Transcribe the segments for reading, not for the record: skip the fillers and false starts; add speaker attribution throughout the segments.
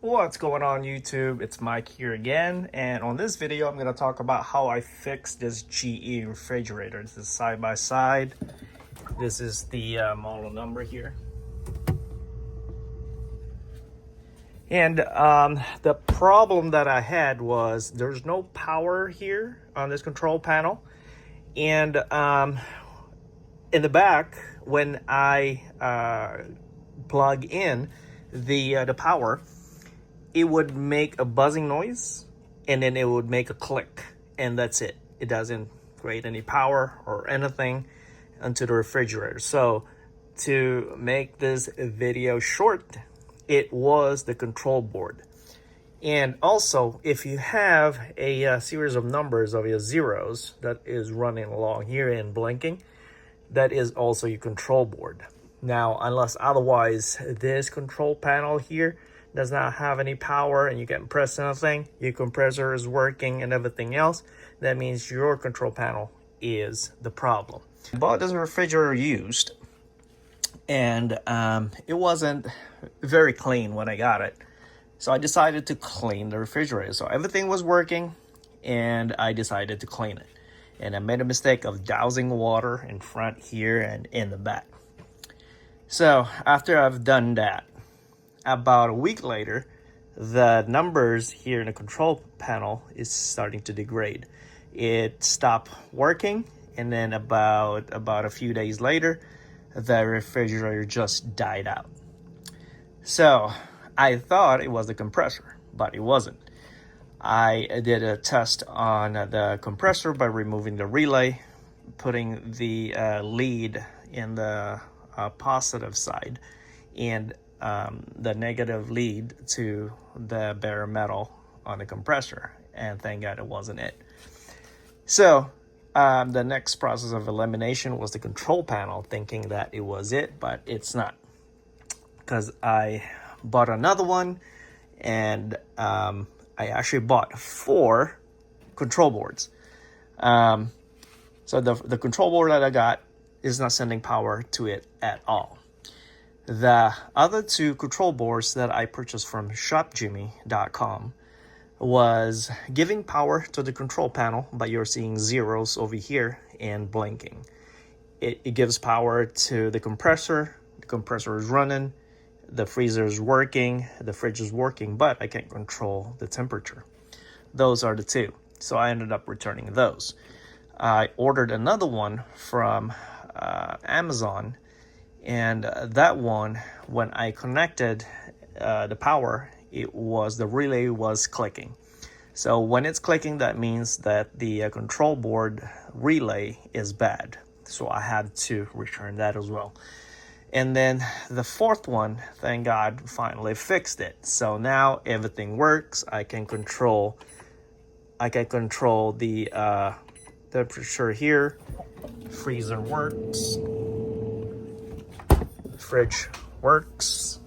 Speaker 1: What's going on YouTube? It's Mike here again, and on this video I'm going to talk about how I fixed this GE refrigerator. This is side by side. This is the model number here. And the problem that I had was there's no power here on this control panel. And in the back, when I plug in the power, it would make a buzzing noise and then it would make a click, and that's it. It doesn't create any power or anything onto the refrigerator. So to make this video short, it was the control board. And also, if you have a series of numbers of your zeros that is running along here and blinking, that is also your control board. Now, unless otherwise, this control panel here does not have any power and you can press anything, your compressor is working and everything else, that means your control panel is the problem. I bought this refrigerator used, and it wasn't very clean when I got it. So I decided to clean the refrigerator. So everything was working and I decided to clean it. And I made a mistake of dousing water in front here and in the back. So after I've done that, about a week later, the numbers here in the control panel is starting to degrade. It stopped working, and then about a few days later, the refrigerator just died out. So I thought it was the compressor, but it wasn't. I did a test on the compressor by removing the relay, putting the lead in the positive side, and the negative lead to the bare metal on the compressor, and thank God it wasn't it. So the next process of elimination was the control panel, thinking that it was it, but it's not, because I bought another one, and I actually bought 4 control boards. So the control board that I got is not sending power to it at all. The other 2 control boards that I purchased from shopjimmy.com was giving power to the control panel, but you're seeing zeros over here and blinking. It gives power to the compressor. The compressor is running. The freezer is working. The fridge is working, but I can't control the temperature. Those are the 2. So I ended up returning those. I ordered another one from Amazon. And that one, when I connected the power, the relay was clicking. So when it's clicking, that means that the control board relay is bad. So I had to return that as well. And then the 4th one, thank God, finally fixed it. So now everything works. I can control the temperature here. Freezer works. Fridge works.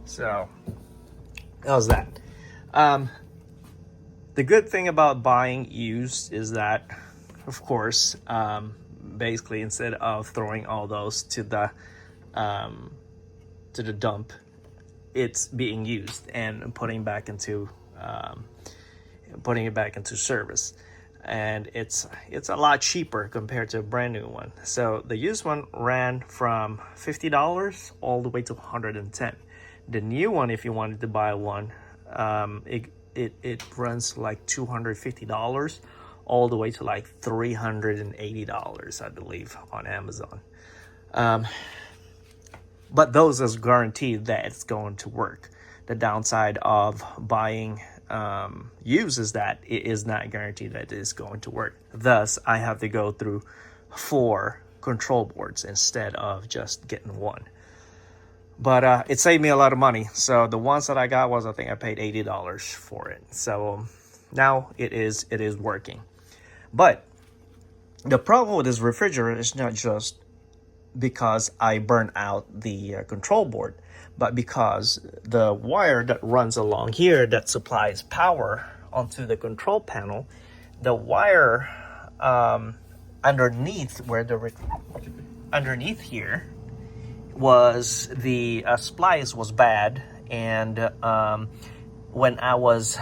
Speaker 1: So how's that? The good thing about buying used is that, of course, basically instead of throwing all those to the dump, it's being used and putting it back into service. And it's a lot cheaper compared to a brand new one. So the used one ran from $50 all the way to $110. The new one, if you wanted to buy one, it runs like $250 all the way to like $380, I believe, on Amazon. But those is guaranteed that it's going to work. The downside of buying used is that it is not guaranteed that it is going to work. Thus, I have to go through 4 control boards instead of just getting one. But it saved me a lot of money. So the ones that I got I think I paid $80 for it. So now it is working. But the problem with this refrigerator is not just because I burnt out the control board, but because the wire that runs along here that supplies power onto the control panel, the wire underneath here was the splice was bad, and when I was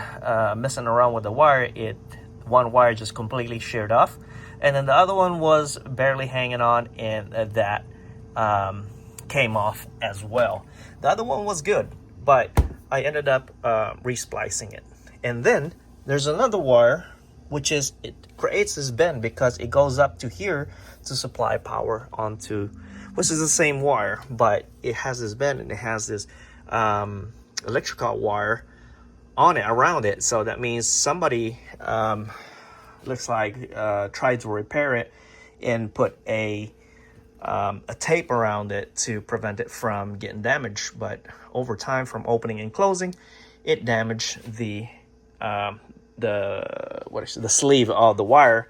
Speaker 1: messing around with the wire, one wire just completely sheared off, and then the other one was barely hanging on, and that came off as well. The other one was good, but I ended up resplicing it. And then there's another wire, which is, it creates this bend because it goes up to here to supply power onto, which is the same wire, but it has this bend and it has this electrical wire on it, around it. So that means somebody looks like tried to repair it and put a tape around it to prevent it from getting damaged. But over time, from opening and closing, it damaged the sleeve of the wire.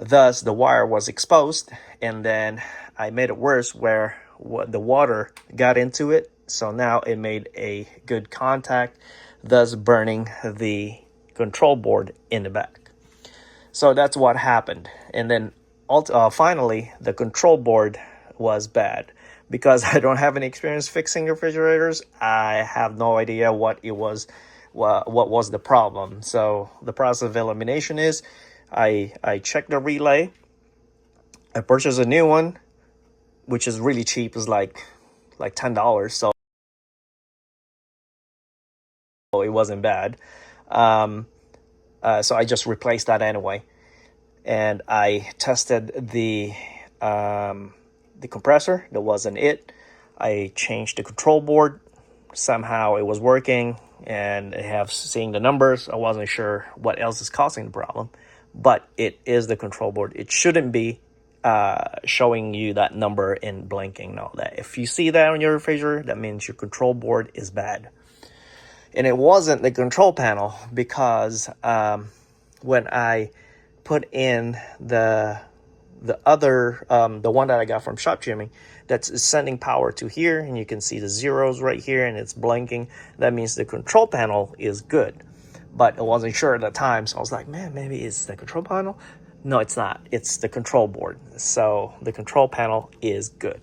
Speaker 1: Thus, the wire was exposed, and then I made it worse where the water got into it. So now it made a good contact, thus burning the control board in the back. So that's what happened. And then finally, the control board was bad. Because I don't have any experience fixing refrigerators, I have no idea what it was, what was the problem. So the process of elimination is I checked the relay, I purchased a new one, which is really cheap, it's like $10, so it wasn't bad. So I just replaced that anyway, and I tested the compressor. That wasn't it. I changed the control board. Somehow it was working, and I have seen the numbers. I wasn't sure what else is causing the problem, but it is the control board. It shouldn't be showing you that number in blinking. No, that if you see that on your refrigerator, that means your control board is bad. And it wasn't the control panel, because when I put in the other, the one that I got from Shop Jimmy, that's sending power to here, and you can see the zeros right here, and it's blinking. That means the control panel is good, but I wasn't sure at the time, so I was like, man, maybe it's the control panel. No, it's not. It's the control board. So the control panel is good.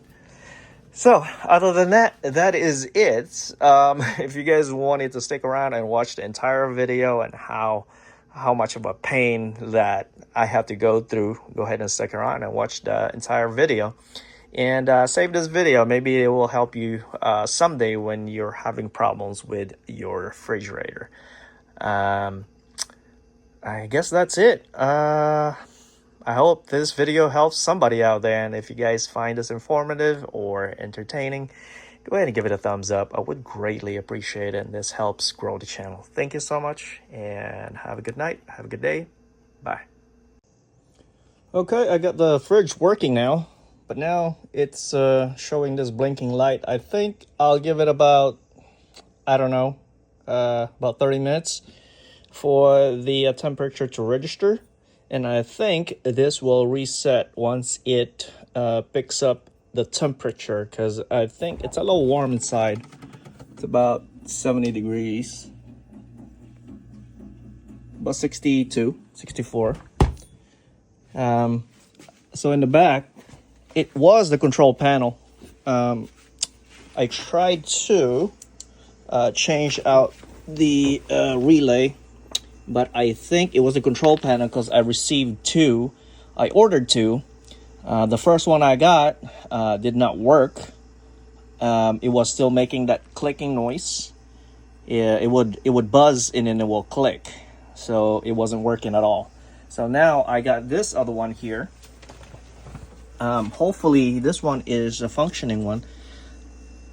Speaker 1: So other than that, that is it. If you guys wanted to stick around and watch the entire video and how much of a pain that I have to go through, go ahead and stick around and watch the entire video. And save this video. Maybe it will help you someday when you're having problems with your refrigerator. I guess that's it. I hope this video helps somebody out there. And if you guys find this informative or entertaining, go ahead and give it a thumbs up. I would greatly appreciate it, and this helps grow the channel. Thank you so much, and have a good night. Have a good day. Bye. Okay, I got the fridge working now, but now it's showing this blinking light. I think I'll give it about, I don't know, about 30 minutes for the temperature to register. And I think this will reset once it picks up the temperature, because I think it's a little warm inside. It's about 70 degrees, about 62, 64. So in the back, it was the control panel. I tried to change out the relay, but I think it was the control panel because I received two. I ordered two. The first one I got did not work. It was still making that clicking noise. It would buzz and then it will click. So it wasn't working at all. So now I got this other one here. Hopefully this one is a functioning one.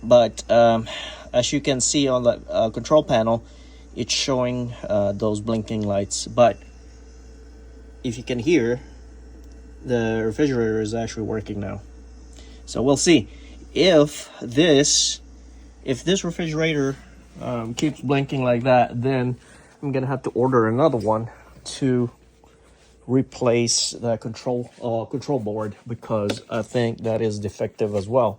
Speaker 1: But as you can see on the control panel, it's showing those blinking lights. But if you can hear, the refrigerator is actually working now. So we'll see if this refrigerator keeps blinking like that. Then I'm gonna have to order another one to replace the control board, because I think that is defective as well.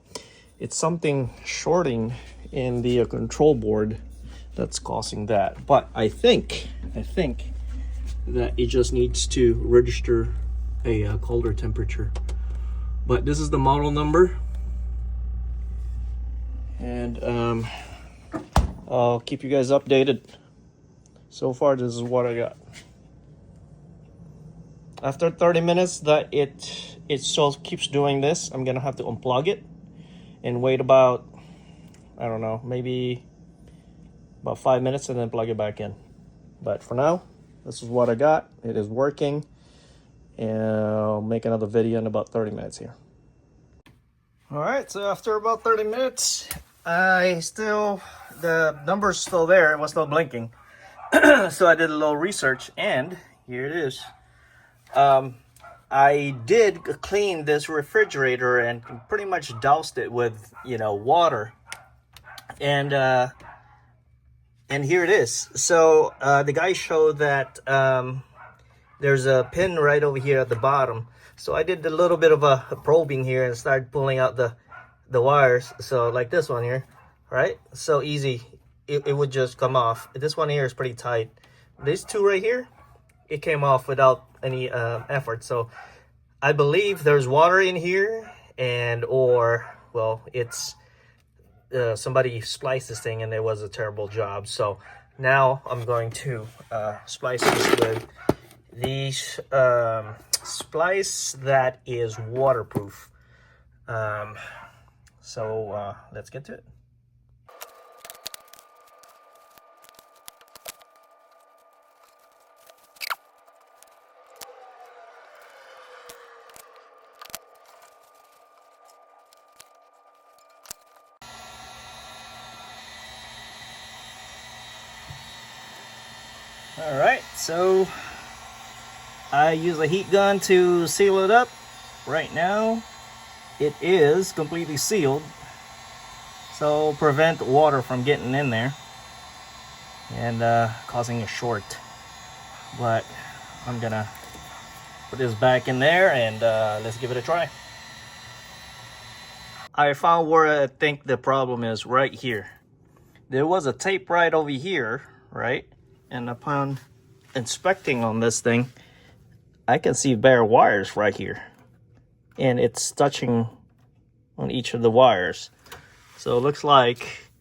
Speaker 1: It's something shorting in the control board that's causing that. But I think that it just needs to register a colder temperature. But this is the model number, and I'll keep you guys updated. So far, this is what I got. After 30 minutes that it still keeps doing this, I'm gonna have to unplug it and wait about, I don't know, maybe about 5 minutes and then plug it back in. But for now, this is what I got. It is working, and I'll make another video in about 30 minutes here. All right, so after about 30 minutes, the number's still there. It was still blinking. So I did a little research, and here it is. I did clean this refrigerator and pretty much doused it with, water. And here it is. So the guy showed that there's a pin right over here at the bottom. So I did a little bit of a probing here and started pulling out the wires. So like this one here, right? So easy, it would just come off. This one here is pretty tight. These two right here, it came off without any effort. So I believe there's water in here, it's somebody spliced this thing and it was a terrible job. So now I'm going to splice this with these splice that is waterproof. So let's get to it. All right, so I use a heat gun to seal it up. Right now, it is completely sealed, so prevent water from getting in there and causing a short. But I'm gonna put this back in there and let's give it a try. I found where I think the problem is right here. There was a tape right over here, right? And upon inspecting on this thing, I can see bare wires right here. And it's touching on each of the wires. So it looks like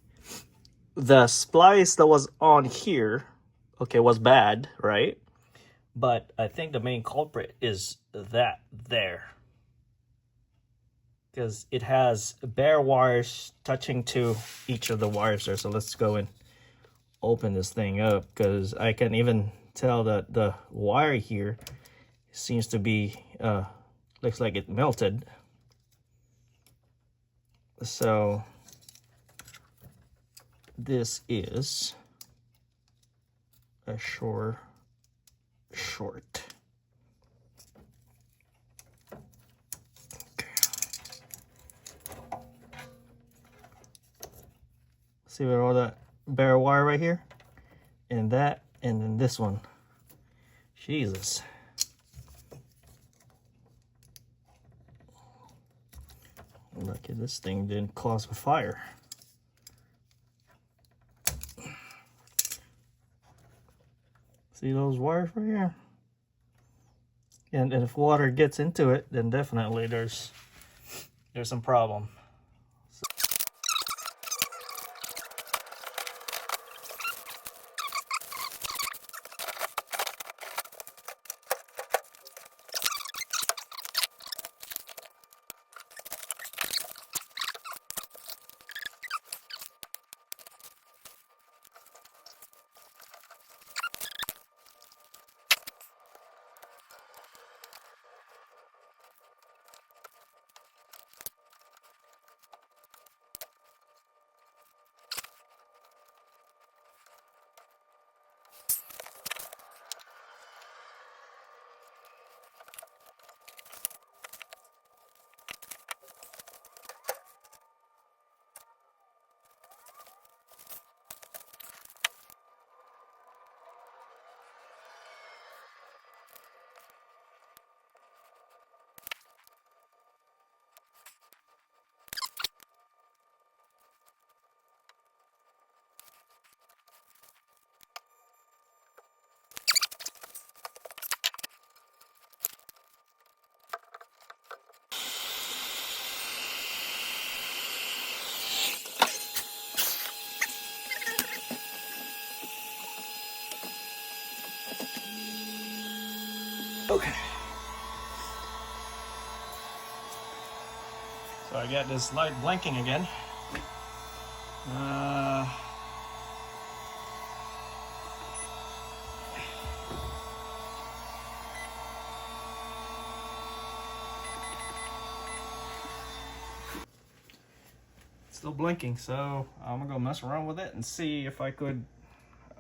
Speaker 1: the splice that was on here, okay, was bad, right? But I think the main culprit is that there. Because it has bare wires touching to each of the wires there. So let's go and open this thing up, because I can even tell that the wire here seems to be looks like it melted. So this is a short. Okay. See where all that bare wire right here, and that, and then this one. Jesus. Lucky this thing didn't cause a fire. See those wires right here? And if water gets into it, then definitely there's some problem. Okay. So I got this light blinking again. Still blinking, so I'm gonna go mess around with it and see if I could,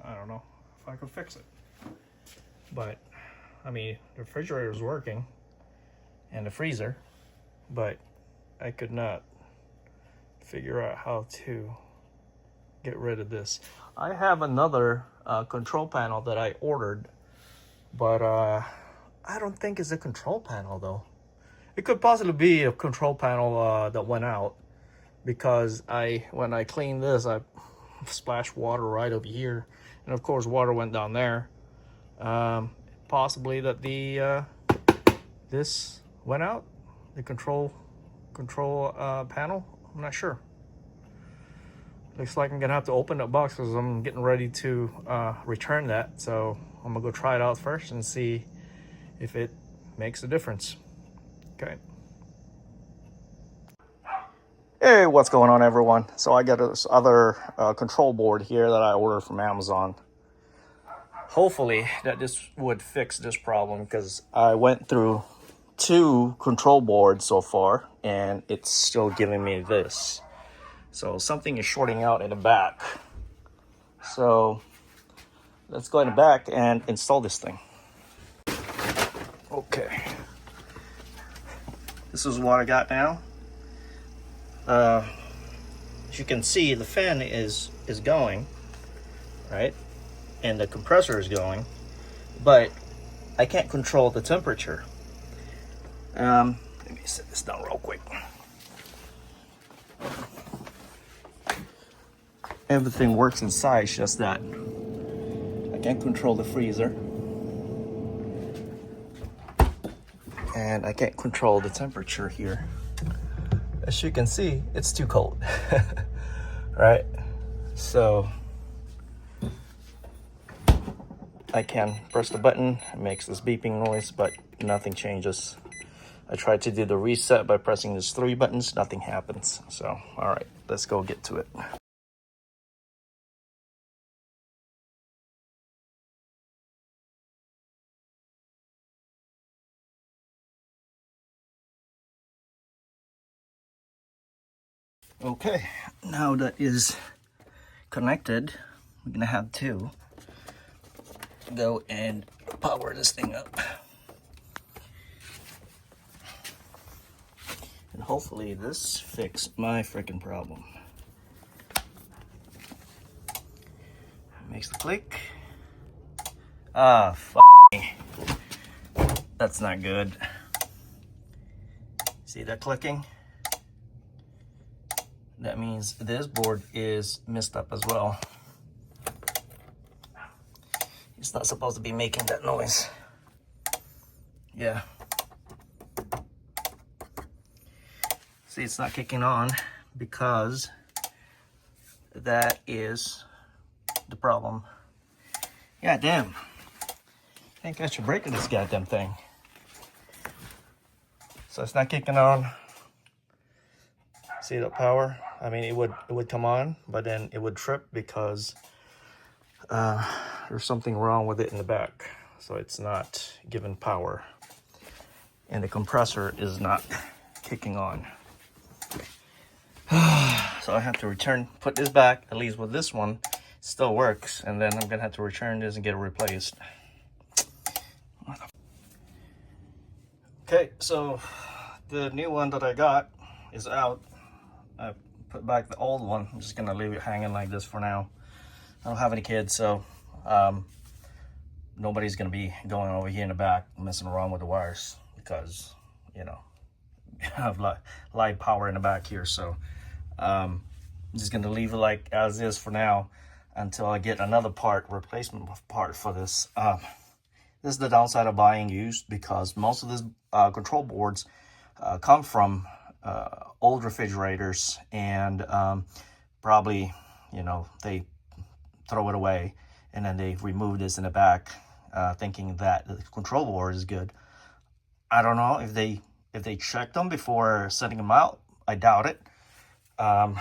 Speaker 1: I don't know, if I could fix it. But, I mean, the refrigerator is working and the freezer, but I could not figure out how to get rid of this. I have another control panel that I ordered, but I don't think it's a control panel though. It could possibly be a control panel that went out, because when I cleaned this, I splashed water right over here, and of course water went down there. Possibly that the this went out, the control panel. I'm not sure. Looks like I'm gonna have to open that box because I'm getting ready to return that. So I'm gonna go try it out first and see if it makes a difference. Okay. Hey, what's going on, everyone? So I got this other control board here that I ordered from Amazon. Hopefully that this would fix this problem, because I went through 2 control boards so far and it's still giving me this. So something is shorting out in the back. So let's go in the back and install this thing. Okay. This is what I got now. As you can see, the fan is going, right? And the compressor is going, but I can't control the temperature. Let me set this down real quick. Everything works inside, it's just that I can't control the freezer. And I can't control the temperature here. As you can see, it's too cold, right? So I can press the button, it makes this beeping noise, but nothing changes. I tried to do the reset by pressing these 3 buttons, nothing happens. So, all right, let's go get to it. Okay, now that is connected, we're gonna have to go and power this thing up. And hopefully this fixed my freaking problem. Makes the click. Ah, me. That's not good. See that clicking? That means this board is messed up as well. It's not supposed to be making that noise. Yeah. See, it's not kicking on because that is the problem. God damn. I think I should break this goddamn thing. So it's not kicking on. See the power? I mean, it would come on, but then it would trip because there's something wrong with it in the back. So it's not giving power. And the compressor is not kicking on. So I have to put this back, at least with this one, it still works. And then I'm gonna have to return this and get it replaced. Okay, so the new one that I got is out. I put back the old one. I'm just gonna leave it hanging like this for now. I don't have any kids, so nobody's gonna be going over here in the back messing around with the wires, because, you know, I have live power in the back here. So I'm just gonna leave it like as is for now until I get another replacement part for this. This is the downside of buying used, because most of these control boards come from old refrigerators, and probably, you know, they throw it away and then they remove this in the back, thinking that the control board is good. I don't know if they checked them before sending them out. I doubt it. I'm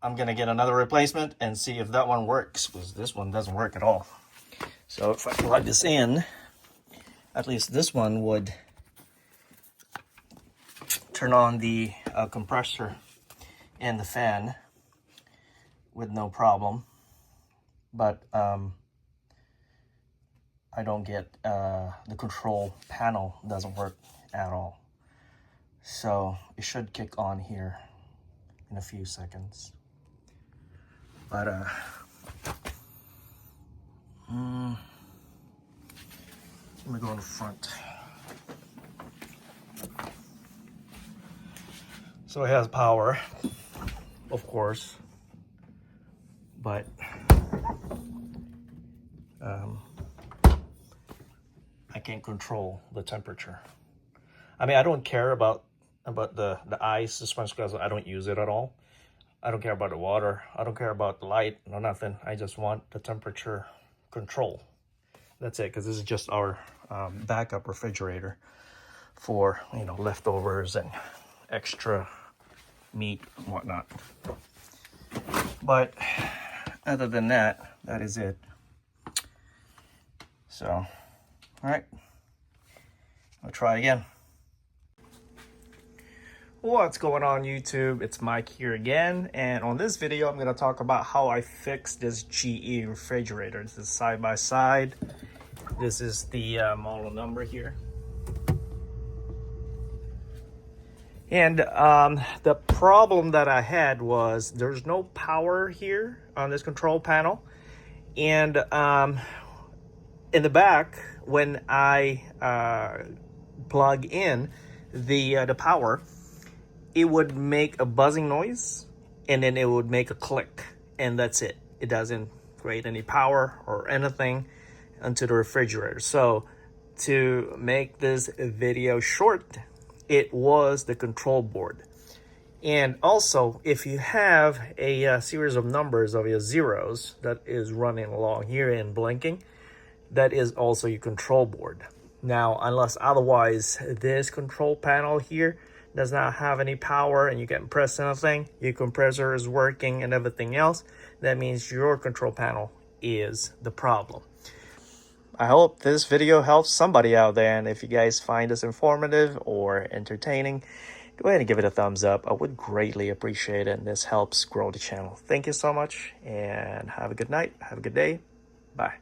Speaker 1: gonna get another replacement and see if that one works, because this one doesn't work at all. So if I plug this in, at least this one would turn on the compressor and the fan with no problem. But I don't get the control panel doesn't work at all. So it should kick on here in a few seconds. But let me go in the front. So it has power, of course, but I can't control the temperature. I mean, I don't care about the ice suspension because I don't use it at all. I don't care about the water. I don't care about the light or nothing. I just want the temperature control. That's it, because this is just our backup refrigerator for, you know, leftovers and extra meat and whatnot. But other than that, that is it. So, all right, I'll try again. What's going on, YouTube? It's Mike here again, and on this video I'm going to talk about how I fixed this GE refrigerator. This is side by side. This is the model number here. And the problem that I had was there's no power here on this control panel, and in the back when I plug in the power, it would make a buzzing noise and then it would make a click, and that's it. It doesn't create any power or anything into the refrigerator. So to make this video short, it was the control board. And also, if you have a series of numbers of your zeros that is running along here and blinking, that is also your control board. Now, unless otherwise, this control panel here does not have any power and you can't press anything, your compressor is working and everything else, that means your control panel is the problem. I hope this video helps somebody out there, and if you guys find this informative or entertaining, go ahead and give it a thumbs up. I would greatly appreciate it, and this helps grow the channel. Thank you so much, and have a good night, have a good day. Bye.